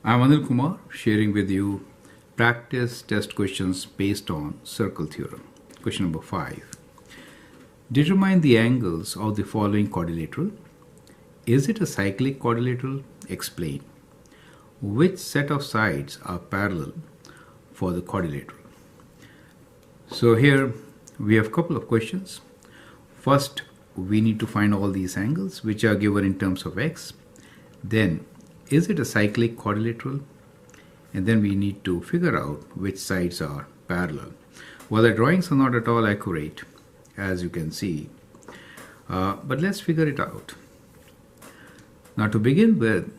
I'm Anil Kumar, sharing with you practice test questions based on circle theorem. Question number 5. Determine the angles of the following quadrilateral. Is it a cyclic quadrilateral? Explain. Which set of sides are parallel for the quadrilateral? So here we have a couple of questions. First, we need to find all these angles which are given in terms of x. Then, is it a cyclic quadrilateral? And then we need to figure out which sides are parallel. Well, the drawings are not at all accurate, as you can see, but let's figure it out. Now, to begin with,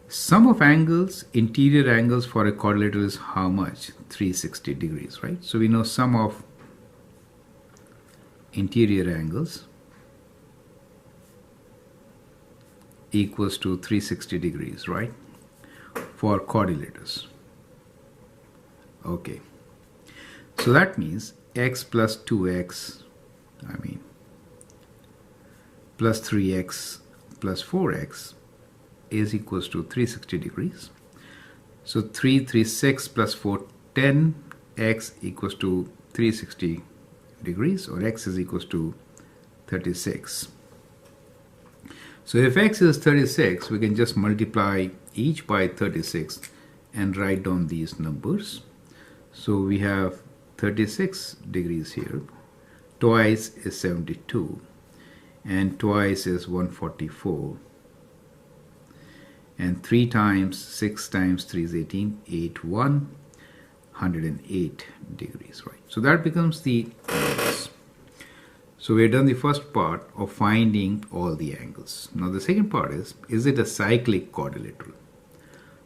sum of angles, interior angles for a quadrilateral is how much? 360 degrees, right? So we know sum of interior angles equals to 360 degrees, right? For quadrilaters. Okay. So that means x plus 2x, plus 3x plus 4x is equals to 360 degrees. So 336 plus 4, 10x equals to 360 degrees, or x is equals to 36. So if x is 36, we can just multiply each by 36 and write down these numbers. So we have 36 degrees here, twice is 72, and twice is 144, and 3 times 6 times 3 is 18, 8, 108 degrees, right? So that becomes the angles. So we have done the first part of finding all the angles. Now the second part is it a cyclic quadrilateral?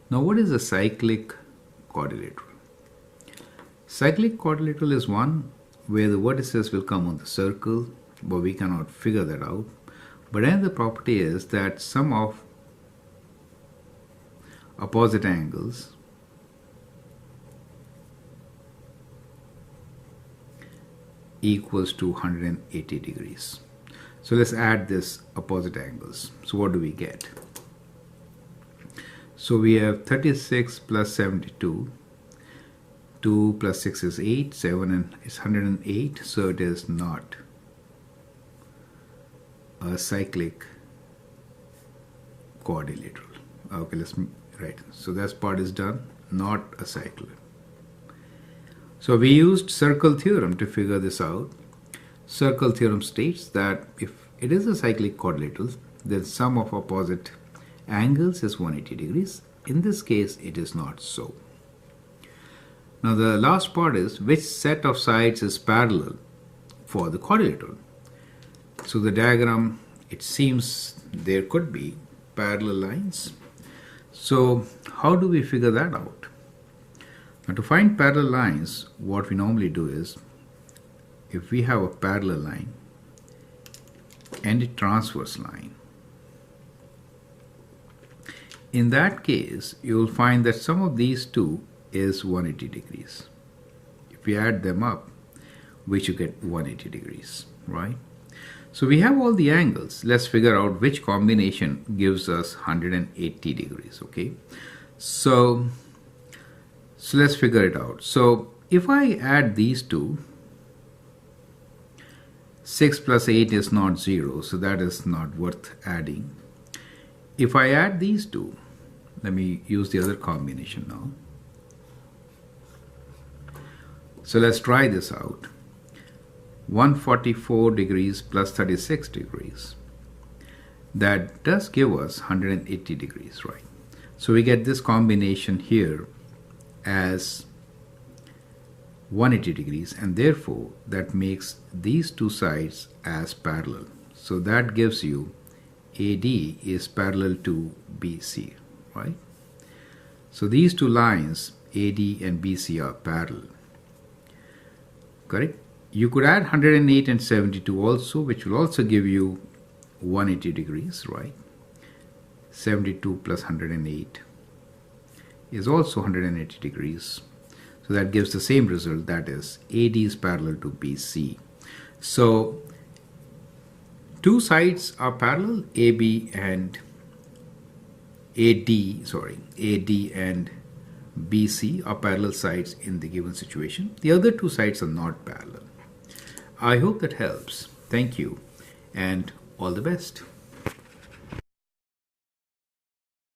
Now what is a cyclic quadrilateral? Cyclic quadrilateral is one where the vertices will come on the circle, but we cannot figure that out. But another property is that sum of opposite angles equals to 180 degrees. So let's add this opposite angles. So what do we get? So we have 36 plus 72. 2 plus 6 is 8, 7 is 108, so it is not a cyclic quadrilateral. Okay, let's write. So that part is done, not a cyclic. So we used circle theorem to figure this out. Circle theorem states that if it is a cyclic quadrilateral, then sum of opposite angles is 180 degrees. In this case, it is not so. Now the last part is which set of sides is parallel for the quadrilateral. So the diagram, it seems there could be parallel lines. So how do we figure that out? Now to find parallel lines, what we normally do is, if we have a parallel line and a transverse line, in that case you will find that sum of these two is 180 degrees. If we add them up, we should get 180 degrees, right? So we have all the angles. Let's figure out which combination gives us 180 degrees, okay? So let's figure it out. So if I add these two, 6 plus 8 is not 0, so that is not worth adding. If I add these two, let me use the other combination now. So let's try this out. 144 degrees plus 36 degrees. That does give us 180 degrees, right? So we get this combination here as 180 degrees, and therefore that makes these two sides as parallel. So that gives you AD is parallel to BC, right? So these two lines, AD and BC, are parallel. Correct? You could add 108 and 72 also, which will also give you 180 degrees, right? 72 plus 108 is also 180 degrees. So that gives the same result, that is AD is parallel to BC. So two sides are parallel, AB and AD and BC are parallel sides in the given situation. The other two sides are not parallel. I hope that helps. Thank you and all the best.